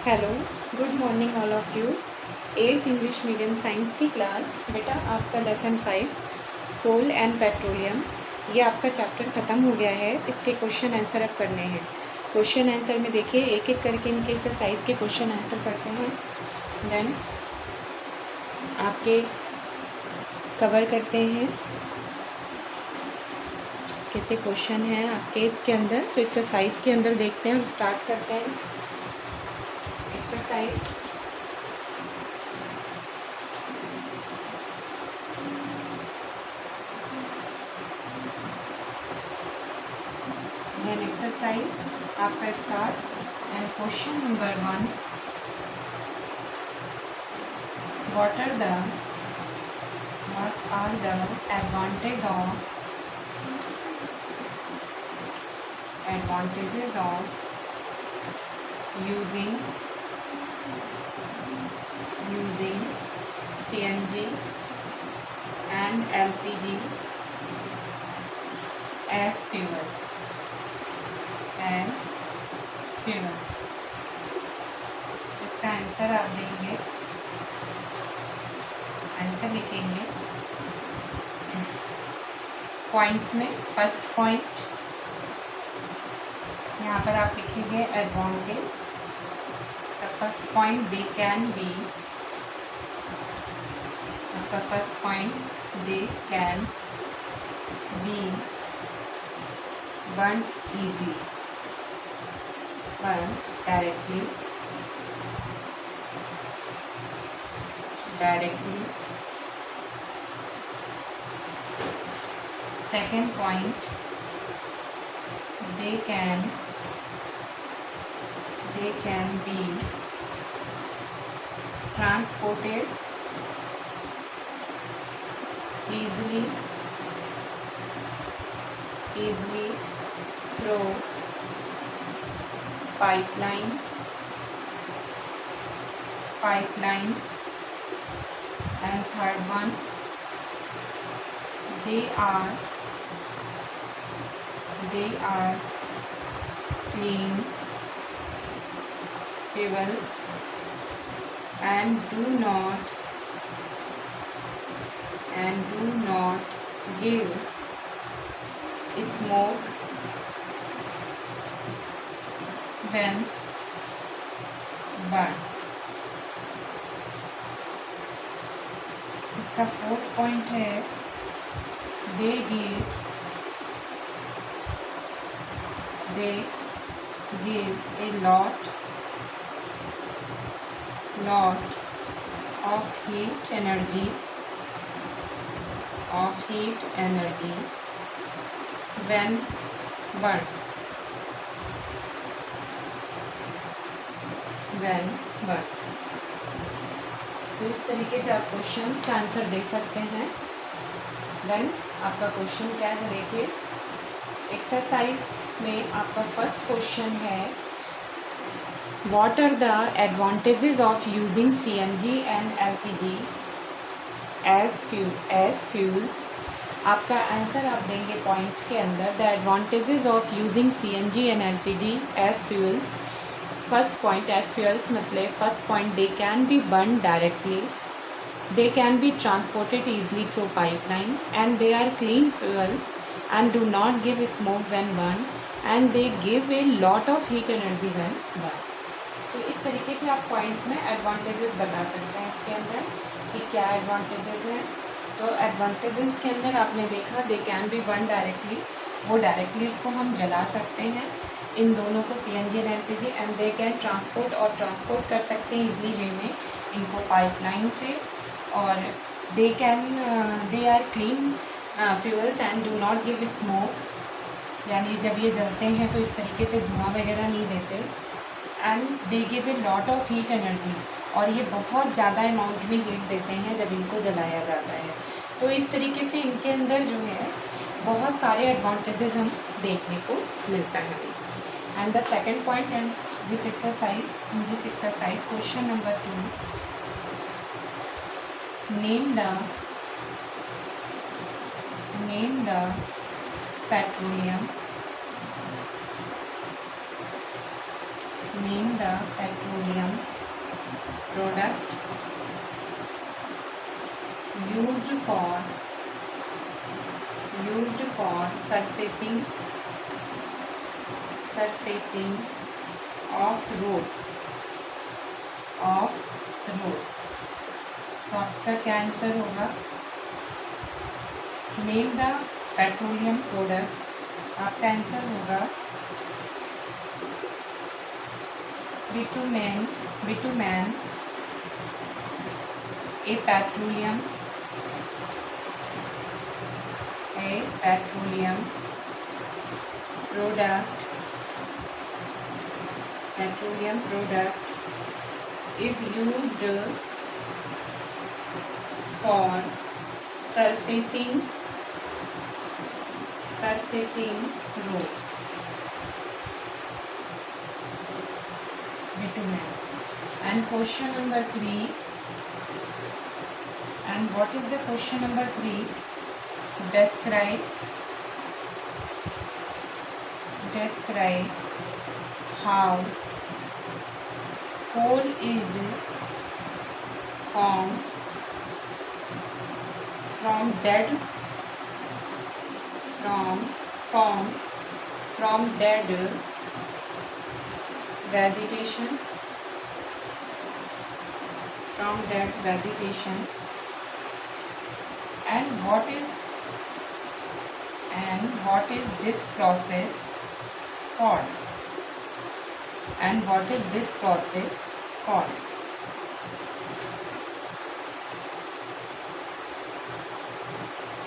Hello, good morning all of you. 8th English medium science की class. बेटा आपका lesson 5 coal and petroleum, ये आपका चैप्टर ख़त्म हो गया है। इसके क्वेश्चन आंसर अब करने हैं। क्वेश्चन आंसर में देखिए एक एक करके इनके एक्सरसाइज के क्वेश्चन आंसर करते हैं, देन आपके कवर करते हैं कितने क्वेश्चन हैं आपके इसके अंदर। तो एक्सरसाइज के अंदर देखते हैं और स्टार्ट करते हैं एक्सरसाइज। देन एक्सरसाइज आपका start and question number 1, what are the advantages of using CNG and LPG as fuel. इसका आंसर आप देंगे, आंसर लिखेंगे पॉइंट्स में। फर्स्ट पॉइंट यहाँ पर आप लिखेंगे advantage. The first point they can be, आपका first point they can be burn easily, burn directly. Second point, they can be transported easily through pipelines. And third one, they are clean fuel and do not give smoke when burned. इसका fourth point है they give a lot of heat energy when burn. तो इस तरीके से आप question का answer दे सकते हैं। देन आपका क्वेश्चन क्या है देखिए, एक्सरसाइज में आपका फर्स्ट क्वेश्चन है what are the advantages of using CNG and LPG as fuels. आपका आंसर आप देंगे पॉइंट्स के अंदर, the advantages of using CNG and LPG as fuels. First point as fuels मतलब first point they can be burn directly, they can be transported easily through pipeline and they are clean fuels and do not give smoke when burned and they give a lot of heat energy when burned. तो इस तरीके से आप points में advantages बता सकते हैं इसके अंदर कि क्या एडवांटेजेस हैं। तो एडवांटेजेस के अंदर आपने देखा दे कैन बी बर्न डायरेक्टली, वो डायरेक्टली उसको हम जला सकते हैं इन दोनों को CNG and LPG, and they can transport कर सकते हैं ईजली वे में इनको पाइपलाइन से, और they are clean fuels and do not give smoke, यानी जब ये जलते हैं तो इस तरीके से धुआं वगैरह नहीं देते, and they give a lot of heat energy, और ये बहुत ज़्यादा अमाउंट में हीट देते हैं जब इनको जलाया जाता है। तो इस तरीके से इनके अंदर जो है बहुत सारे एडवांटेजेस हम देखने को मिलता है। And the second point in this exercise question number 2, name the petroleum Name the petroleum product used for surfacing of roads. तो आपका क्या आंसर होगा? नेम द पेट्रोलियम प्रोडक्ट्स, आपका आंसर होगा bitumen, A petroleum product is used for surfacing roads. Bitumen. And question number 3. And what is the question number 3? Describe how coal is formed from dead vegetation, and what is this process called?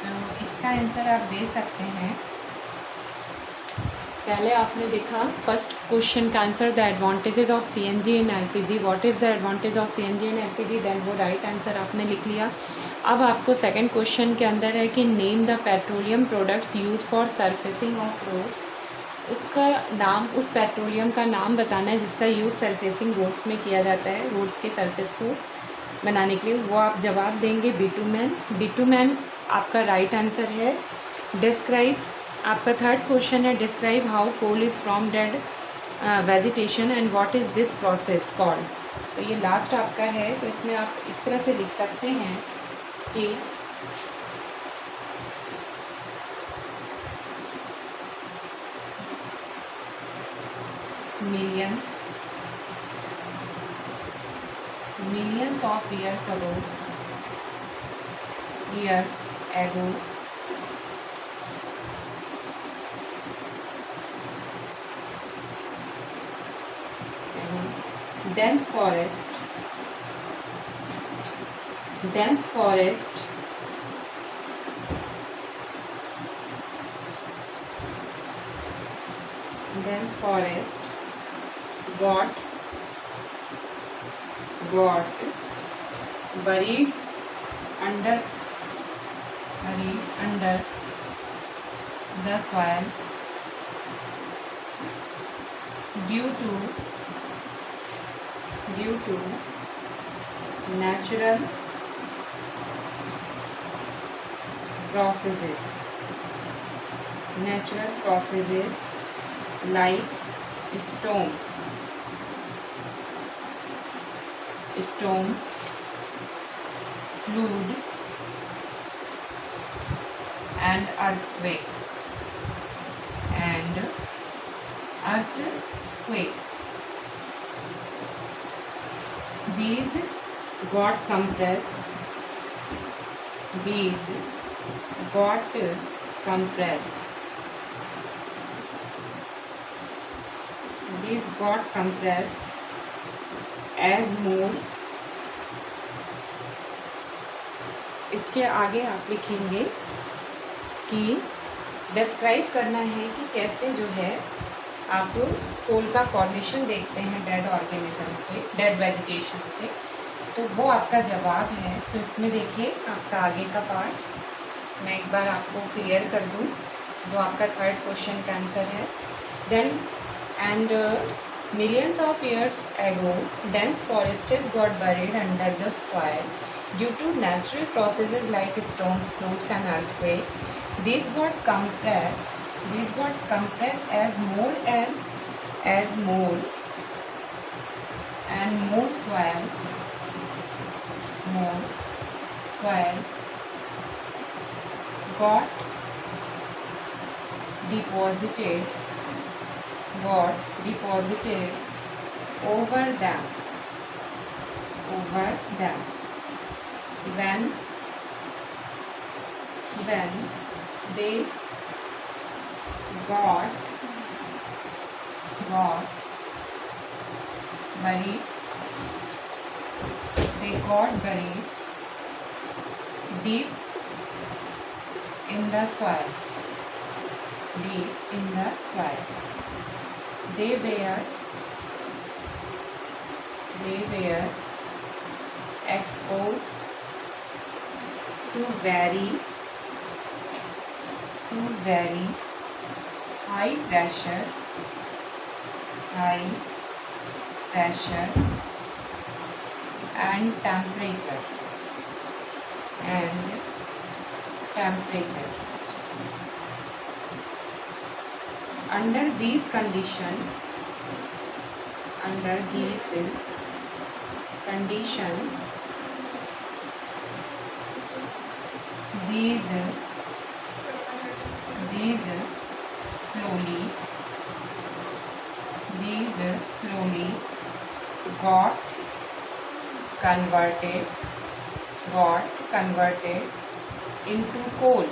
तो इसका answer आप दे सकते हैं। पहले आपने देखा first question का answer, the advantages of CNG in LPG, what is the advantage of CNG in LPG, then वो राइट आंसर आपने लिख लिया। अब आपको सेकंड क्वेश्चन के अंदर है कि name the petroleum products use for surfacing of roads, उसका नाम, उस पेट्रोलियम का नाम बताना है जिसका यूज़ सरफेसिंग रोड्स में किया जाता है, रोड्स के सरफेस को बनाने के लिए। वो आप जवाब देंगे बिटुमेन आपका राइट आंसर है। डिस्क्राइब आपका थर्ड क्वेश्चन है, describe how coal is from dead vegetation and what is this process called. तो ये लास्ट आपका है, तो इसमें आप इस तरह से लिख सकते हैं कि millions of years ago dense forest got buried under the soil due to natural processes like storms, flood and earthquake. These got compressed as more। इसके आगे आप लिखेंगे कि डिस्क्राइब करना है कि कैसे जो है आप कोल का फॉर्मेशन देखते हैं डेड ऑर्गेनिज्म से, डेड वेजिटेशन से, तो वो आपका जवाब है। तो इसमें देखिए आपका आगे का पार्ट मैं एक बार आपको क्लियर कर दूं, जो आपका थर्ड क्वेश्चन का आंसर है। Then and millions of years ago dense forests got buried under the soil due to natural processes like storms, floods and earthquake. These got compressed as more and more soil got deposited over them when they got buried deep in the soil. They were exposed to very high pressure and temperature. Under these conditions, these slowly got converted into coal.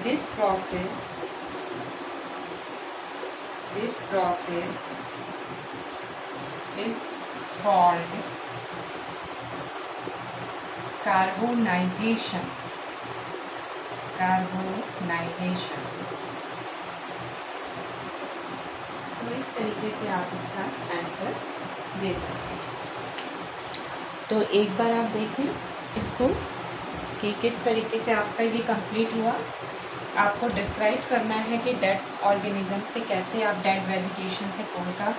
This process is called carbonization. तो इस तरीके से आप इसका answer दे सकते हैं। तो एक बार आप देखें इसको कि किस तरीके से आपका ये कंप्लीट हुआ। आपको डिस्क्राइब करना है कि डेड ऑर्गेनिज्म से कैसे आप डेड वेजिटेशन से कोल का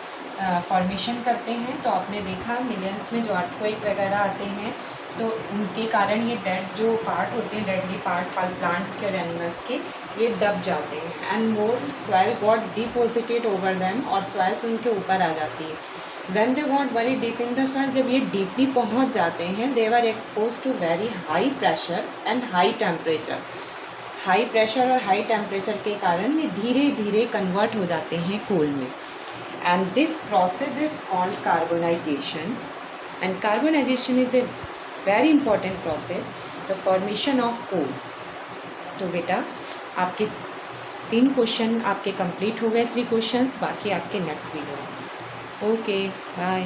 फॉर्मेशन करते हैं। तो आपने देखा मिलियंस में जो अर्थक्वेक वगैरह आते हैं तो उनके कारण ये डेड जो पार्ट होते हैं, डेडली पार्ट प्लांट्स के और एनिमल्स के, ये दब जाते हैं and more soil got deposited over them, और सॉइल्स उनके ऊपर आ जाती है। When they got very deep in the soil, जब ये डीपली पहुंच जाते हैं, they were expose to very high pressure and high temperature. High pressure और हाई टेम्परेचर के कारण ये धीरे धीरे कन्वर्ट हो जाते हैं कोल में। And this process is called carbonisation, and carbonisation is a very important process, the formation of coal. तो बेटा आपके 3 क्वेश्चन आपके कंप्लीट हो गए, 3 क्वेश्चंस, बाकी आपके नेक्स्ट वीडियो में। Okay bye.